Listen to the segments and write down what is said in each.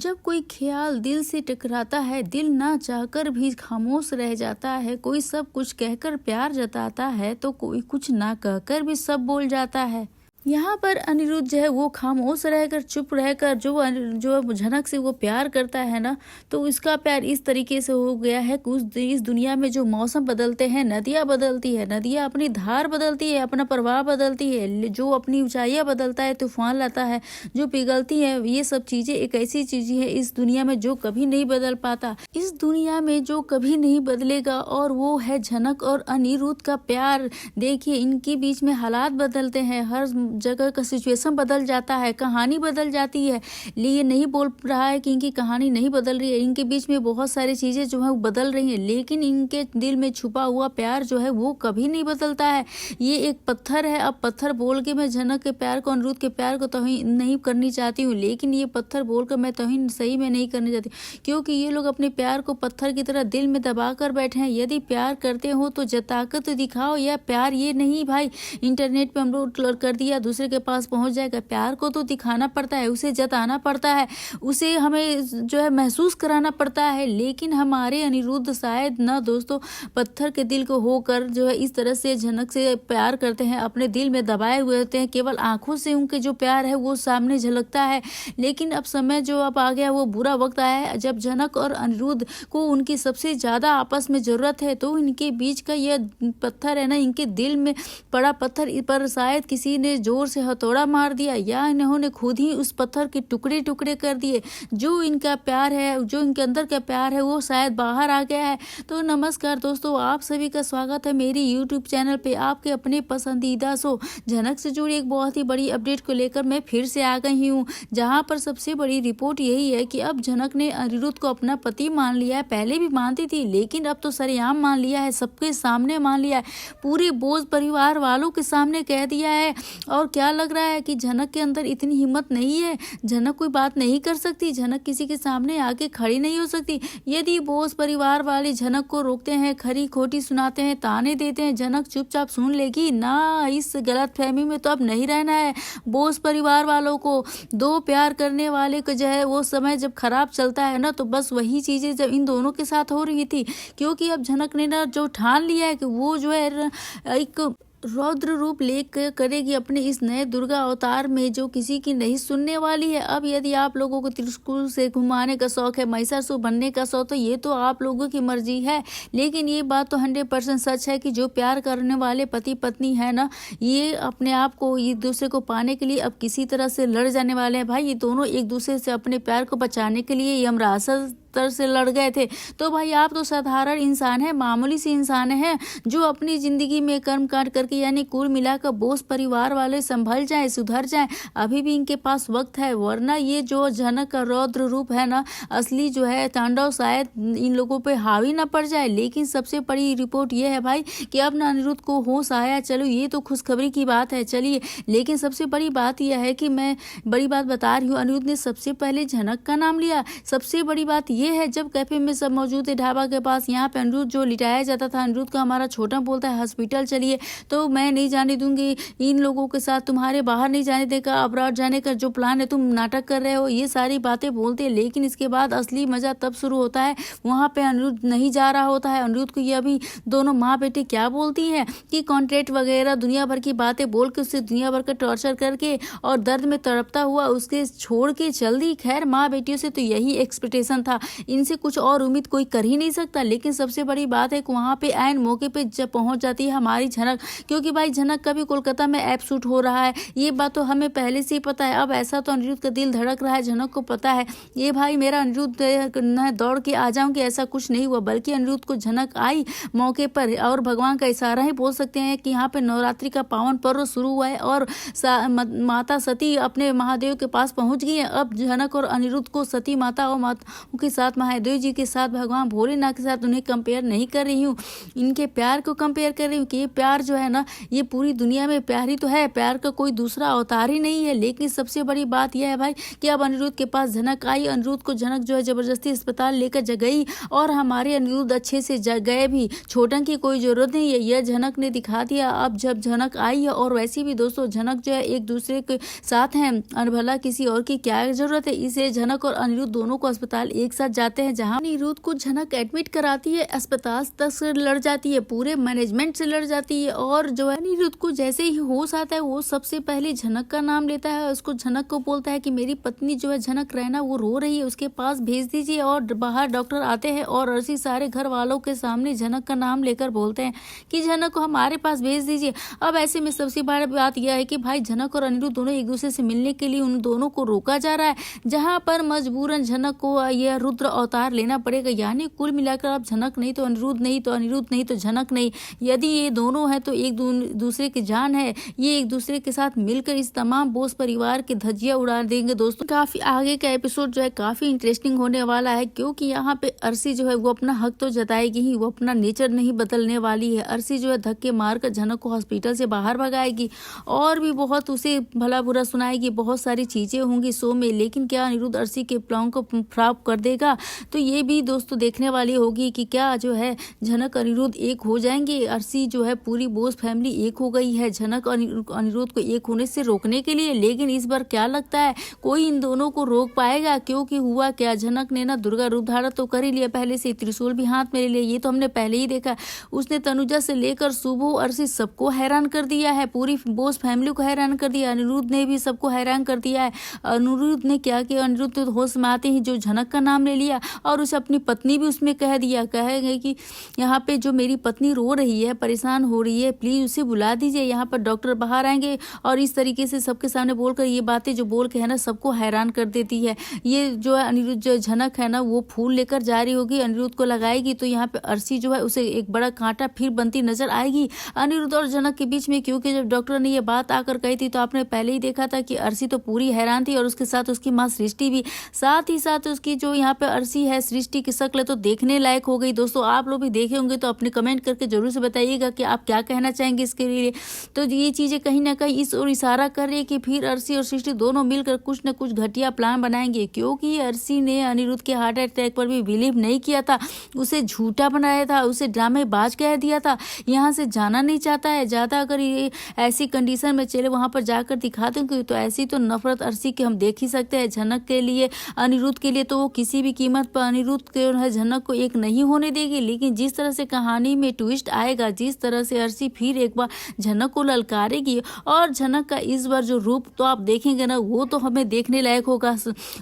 जब कोई ख्याल दिल से टकराता है, दिल ना चाहकर भी खामोश रह जाता है। कोई सब कुछ कहकर प्यार जताता है तो कोई कुछ ना कहकर भी सब बोल जाता है। यहाँ पर अनिरुद्ध जो है वो खामोश रहकर, चुप रहकर जो झनक से वो प्यार करता है ना, तो उसका प्यार इस तरीके से हो गया है कि इस दुनिया में जो मौसम बदलते हैं, नदियाँ बदलती है, नदियाँ अपनी धार बदलती है, अपना प्रवाह बदलती है, जो अपनी ऊंचाइयाँ बदलता है, तूफान लाता है, जो पिघलती है, ये सब चीजें एक ऐसी चीज है इस दुनिया में जो कभी नहीं बदल पाता। इस दुनिया में जो कभी नहीं बदलेगा और वो है झनक और अनिरुद्ध का प्यार। देखिए, इनके बीच में हालात बदलते हैं, हर जगह का सिचुएशन बदल जाता है, कहानी बदल जाती है। ये नहीं बोल रहा है कि इनकी कहानी नहीं बदल रही है, इनके बीच में बहुत सारी चीजें जो है वो बदल रही हैं, लेकिन इनके दिल में छुपा हुआ प्यार जो है वो कभी नहीं बदलता है। ये एक पत्थर है। अब पत्थर बोल के मैं झनक के प्यार को, अनिरुद्ध के प्यार को तौहीन नहीं करनी चाहती हूँ, लेकिन ये पत्थर बोलकर मैं तौहीन सही में नहीं करनी चाहती, क्योंकि ये लोग अपने प्यार को पत्थर की तरह दिल में दबा कर बैठे हैं। यदि प्यार करते हो तो जताकर तो दिखाओ। या प्यार ये नहीं भाई इंटरनेट पे अपलोड कर दिया, दूसरे के पास पहुंच जाएगा। प्यार को तो दिखाना पड़ता है, उसे जताना पड़ता है, उसे हमें जो है महसूस कराना पड़ता है। लेकिन हमारे अनिरुद्ध शायद ना दोस्तों पत्थर के दिल को होकर जो है इस तरह से झनक से प्यार करते हैं, अपने दिल में दबाए हुए होते हैं, केवल आंखों से उनके जो प्यार है वो सामने झलकता है। लेकिन अब समय जो अब आ गया, वो बुरा वक्त आया है जब झनक और अनिरुद्ध को उनकी सबसे ज्यादा आपस में जरूरत है। तो इनके बीच का यह पत्थर है ना, इनके दिल में पड़ा पत्थर पर शायद किसी ने जोर से हथौड़ा मार दिया, या इन्होंने खुद ही उस पत्थर के टुकड़े टुकड़े कर दिए। जो इनका प्यार है, जो इनके अंदर का प्यार है, वो शायद बाहर आ गया है। तो नमस्कार दोस्तों, आप सभी का स्वागत है मेरी यूट्यूब चैनल पे, आपके अपने पसंदीदा शो झनक से जुड़ी एक बहुत ही बड़ी अपडेट को लेकर मैं फिर से आ गई हूँ, जहाँ पर सबसे बड़ी रिपोर्ट यही है कि अब झनक ने अनिरुद्ध को अपना पति मान लिया है। पहले भी मानती थी, लेकिन अब तो सरेआम मान लिया है, सबके सामने मान लिया है, पूरे बोझ परिवार वालों के सामने कह दिया है। और क्या लग रहा है कि झनक के अंदर इतनी हिम्मत नहीं है, झनक कोई बात नहीं कर सकती, झनक किसी के सामने आके खड़ी नहीं हो सकती। यदि बोस परिवार वाले झनक को रोकते हैं, खरी खोटी सुनाते हैं, ताने देते हैं, झनक चुपचाप सुन लेगी ना। इस गलत फहमी में तो अब नहीं रहना है बोस परिवार वालों को। दो प्यार करने वाले को जो है वो समय जब खराब चलता है ना, तो बस वही चीजें जब इन दोनों के साथ हो रही थी, क्योंकि अब झनक ने ना जो ठान लिया है कि वो जो है एक रौद्र रूप लेकर करेगी अपने इस नए दुर्गा अवतार में, जो किसी की नहीं सुनने वाली है। अब यदि आप लोगों को त्रिशूल से घुमाने का शौक है, महिषासुर बनने का शौक, तो ये तो आप लोगों की मर्जी है। लेकिन ये बात तो 100% सच है कि जो प्यार करने वाले पति पत्नी है ना, ये अपने आप को एक दूसरे को पाने के लिए अब किसी तरह से लड़ जाने वाले हैं। भाई ये दोनों एक दूसरे से अपने प्यार को बचाने के लिए यमराज से लड़ गए थे। तो भाई आप तो साधारण इंसान है, मामूली सी इंसान है, जो अपनी जिंदगी में कर्म कांड करके यानी कुल मिलाकर बोस परिवार वाले संभल जाए, सुधर जाए। अभी भी इनके पास वक्त है, वरना ये जो झनक का रौद्र रूप है ना, असली जो है तांडव, शायद इन लोगों पे हावी ना पड़ जाए। लेकिन सबसे बड़ी रिपोर्ट ये है भाई कि अब ना अनिरुद्ध को होश आया। चलो ये तो खुशखबरी की बात है, चलिए। लेकिन सबसे बड़ी बात यह है कि मैं बड़ी बात बता रही हूँ, अनिरुद्ध ने सबसे पहले झनक का नाम लिया। सबसे बड़ी बात ये है, जब कैफे में सब मौजूद थे ढाबा के पास, यहाँ पे अनिरुद्ध जो लिटाया जाता था, अनिरुद्ध का हमारा छोटा बोलता है हॉस्पिटल चलिए, तो मैं नहीं जाने दूंगी इन लोगों के साथ, तुम्हारे बाहर नहीं जाने देगा, अब्रॉड जाने का जो प्लान है तुम नाटक कर रहे हो, ये सारी बातें बोलते हैं। लेकिन इसके बाद असली मजा तब शुरू होता है, वहाँ पे अनिरुद्ध नहीं जा रहा होता है। अनिरुद्ध को ये अभी दोनों माँ बेटे क्या बोलती है कि कॉन्ट्रैक्ट वगैरह दुनिया भर की बातें बोल के उससे दुनिया भर का टॉर्चर करके और दर्द में तड़पता हुआ उसके छोड़ के चल दी। खैर माँ बेटियों से तो यही एक्सपेक्टेशन था, इनसे कुछ और उम्मीद कोई कर ही नहीं सकता। लेकिन सबसे बड़ी बात है कि वहाँ पे ऐन मौके पे जब पहुंच जाती है हमारी झनक, क्योंकि भाई झनक का भी कोलकाता में ऐप शूट हो रहा है, ये बात तो हमें पहले से ही पता है। अब ऐसा तो अनिरुद्ध का दिल धड़क रहा है, झनक को पता है ये भाई मेरा अनिरुद्ध न दौड़ के आ जाऊंगी, ऐसा कुछ नहीं हुआ, बल्कि अनिरुद्ध को झनक आई मौके पर और भगवान का इशारा ही बोल सकते हैं कि यहाँ पे नवरात्रि का पावन पर्व शुरू हुआ है और माता सती अपने महादेव के पास पहुंच गई है। अब झनक और अनिरुद्ध को सती माता और माता के साथ, महादेव जी के साथ, भगवान भोलेनाथ के साथ उन्हें कंपेयर नहीं कर रही हूँ, इनके प्यार को कंपेयर कर रही हूँ कि ये प्यार जो है ना, ये पूरी दुनिया में प्यार ही तो है, प्यार का कोई दूसरा अवतार ही नहीं है। लेकिन सबसे बड़ी बात यह है भाई कि अब अनिरुद्ध के पास झनक आई, अनिरुद्ध को झनक जो है जबरदस्ती अस्पताल लेकर गई और हमारे अनिरुद्ध अच्छे से गए भी, छोटन की कोई जरूरत नहीं है, यह झनक ने दिखा दिया। अब जब झनक आई है, और वैसे भी दोस्तों झनक जो है एक दूसरे के साथ हैं, भला किसी और की क्या जरूरत है, इसलिए झनक और अनिरुद्ध दोनों को अस्पताल एक साथ जाते हैं। जहां अनिरुद्ध को झनक एडमिट कराती है, अस्पताल तक से लड़ जाती है, पूरे मैनेजमेंट से लड़ जाती है, और जो है अनिरुद्ध को जैसे ही होश आता है वो सबसे पहले झनक का नाम लेता है, उसको झनक को बोलता है कि मेरी पत्नी जो है झनक रैना वो रो रही है, उसके पास भेज दीजिए। और बाहर डॉक्टर आते हैं और अर्शी सारे घर वालों के सामने झनक का नाम लेकर बोलते हैं कि झनक को हमारे पास भेज दीजिए। अब ऐसे में सबसे बड़ी बात यह है कि भाई झनक और अनिरुद्ध दोनों एक दूसरे से मिलने के लिए उन दोनों को रोका जा रहा है, जहां पर मजबूरन झनक को यह रुद्र अवतार लेना पड़ेगा। यानी कुल मिलाकर अब झनक नहीं तो अनिरुद्ध नहीं तो अनिरुद्ध नहीं तो झनक नहीं, यदि ये दोनों हैं तो एक दूसरे की जान है, ये एक दूसरे के साथ मिलकर इस तमाम बोस परिवार की धज्जियां उड़ा देंगे। दोस्तों काफी आगे का एपिसोड जो है काफी इंटरेस्टिंग होने वाला है, क्योंकि यहाँ पे अर्शी जो है वो अपना हक तो जताएगी ही, वो अपना नेचर नहीं बदलने वाली है। अर्शी जो है धक्के मारकर झनक को हॉस्पिटल से बाहर भगाएगी और भी बहुत उसे भला बुरा सुनाएगी, बहुत सारी चीजें होंगी शो में। लेकिन क्या अनिरुद्ध अर्शी के प्लान को फ्लॉप कर देगा, तो ये भी दोस्तों देखने वाली होगी कि क्या जो है झनक अनिरुद्ध एक हो जाएंगे। अर्शी जो है पूरी बोस फैमिली एक हो गई है झनक अनिरुद्ध को एक होने से रोकने के लिए, लेकिन इस बार क्या लगता है कोई इन दोनों को रोक पाएगा? क्योंकि हुआ क्या, झनक ने ना दुर्गा रूप धारण तो कर ही लिया, पहले से त्रिशूल भी हाथ में ले लिया, ये तो हमने पहले ही देखा। उसने तनुजा से लेकर शुभो अर्शी सबको हैरान कर दिया है, पूरी बोस फैमिली को हैरान कर दिया। अनिरुद्ध ने भी सबको हैरान कर दिया है। अनिरुद्ध ने क्या किया, अनिरुद्ध तो होश में आते ही जो झनक का नाम ले लिया और उसे अपनी पत्नी भी उसमें कह दिया, कहेंगे कि यहाँ पे जो मेरी पत्नी रो रही है, परेशान हो रही है, प्लीज उसे बुला दीजिए, यहाँ पर डॉक्टर बाहर आएंगे। और इस तरीके से सबके सामने बोलकर ये बातें जो बोल के है ना सबको हैरान कर देती है। ये जो है अनिरुद्ध जो झनक है ना वो फूल लेकर जा रही होगी, अनिरुद्ध को लगाएगी, तो यहाँ पे अर्शी जो है उसे एक बड़ा कांटा फिर बनती नजर आएगी अनिरुद्ध और झनक के बीच में। क्योंकि जब डॉक्टर ने ये बात आकर कही थी तो आपने पहले ही देखा था कि अर्शी तो पूरी हैरान थी और उसके साथ उसकी माँ सृष्टि भी, साथ ही साथ उसकी जो यहाँ पे अर्शी है सृष्टि की शक्ल तो देखने लायक हो गई। दोस्तों आप लोग भी देखे होंगे तो अपने कमेंट करके जरूर से बताइएगा कि आप क्या कहना चाहेंगे इसके लिए। तो ये चीजें कहीं ना कहीं इस और इशारा कर रही है कि फिर अर्शी और सृष्टि दोनों मिलकर कुछ न कुछ घटिया प्लान बनाएंगे, क्योंकि अर्शी ने अनिरुद्ध के हार्ट अटैक पर भी बिलीव नहीं किया था, उसे झूठा बनाया था, उसे ड्रामेबाज कह दिया था, यहाँ से जाना नहीं चाहता है ज्यादा। अगर ये ऐसी कंडीशन में चले वहां पर जाकर दिखा देंगे तो ऐसी तो नफरत अर्शी की हम देख ही सकते हैं। झनक के लिए अनिरुद्ध के लिए तो वो किसी भी कीमत पर अनिरुद्ध के झनक को एक नहीं होने देगी। लेकिन जिस तरह से कहानी में ट्विस्ट आएगा, जिस तरह से अर्शी फिर एक बार झनक को ललकारेगी और झनक का इस बार जो रूप तो आप देखेंगे ना वो तो हमें देखने लायक होगा।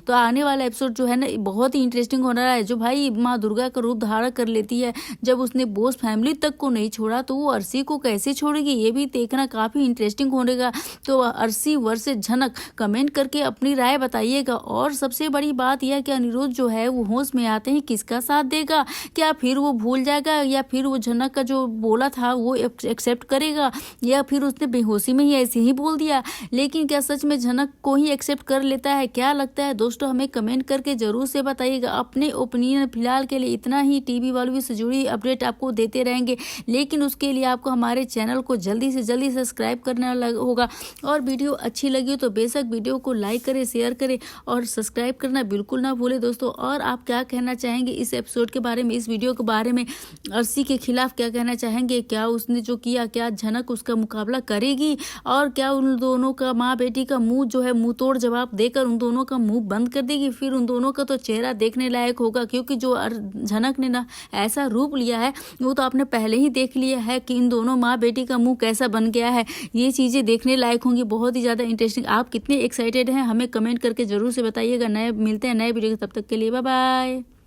तो आने वाला एपिसोड जो है ना बहुत ही इंटरेस्टिंग होने रहा है। जो भाई माँ दुर्गा का रूप धारण कर लेती है, जब उसने बोस फैमिली तक को नहीं छोड़ा तो वो अर्शी को कैसे छोड़ेगी, ये भी देखना काफी इंटरेस्टिंग होनेगा। तो अर्शी वर्सेस झनक कमेंट करके अपनी राय बताइएगा। और सबसे बड़ी बात यह कि अनिरुद्ध जो है वो होश में आते ही किसका साथ देगा, क्या फिर वो भूल जाएगा या फिर वो झनक का जो बोला था वो एक्सेप्ट करेगा, या फिर उसने बेहोशी में ही ऐसे ही बोल दिया। लेकिन क्या सच में झनक को ही एक्सेप्ट कर लेता है, क्या लगता है दोस्तों हमें कमेंट करके जरूर से बताइएगा अपने ओपिनियन। फिलहाल के लिए इतना ही, टीवी वालों से जुड़ी अपडेट आपको देते रहेंगे, लेकिन उसके लिए आपको हमारे चैनल को जल्दी से जल्दी सब्सक्राइब करना होगा। और वीडियो अच्छी लगी हो तो बेशक वीडियो को लाइक करें, शेयर करें और सब्सक्राइब करना बिल्कुल ना भूलें दोस्तों। और आप क्या कहना चाहेंगे इस एपिसोड के बारे में, इस वीडियो के बारे में, अर्शी के खिलाफ क्या कहना चाहेंगे, क्या उसने जो किया क्या झनक उसका मुकाबला करेगी, और क्या उन दोनों का माँ बेटी का मुंह जो है मुंह तोड़ जवाब देकर उन दोनों का मुंह बंद कर देगी। फिर उन दोनों का तो चेहरा देखने लायक होगा, क्योंकि जो झनक ने ना ऐसा रूप लिया है वो तो आपने पहले ही देख लिया है कि इन दोनों माँ बेटी का मुंह कैसा बन गया है। ये चीजें देखने लायक होंगी, बहुत ही ज्यादा इंटरेस्टिंग। आप कितने एक्साइटेड हैं हमें कमेंट करके जरूर से बताइएगा। नए मिलते हैं नए वीडियो, तब तक के लिए बाय बाय।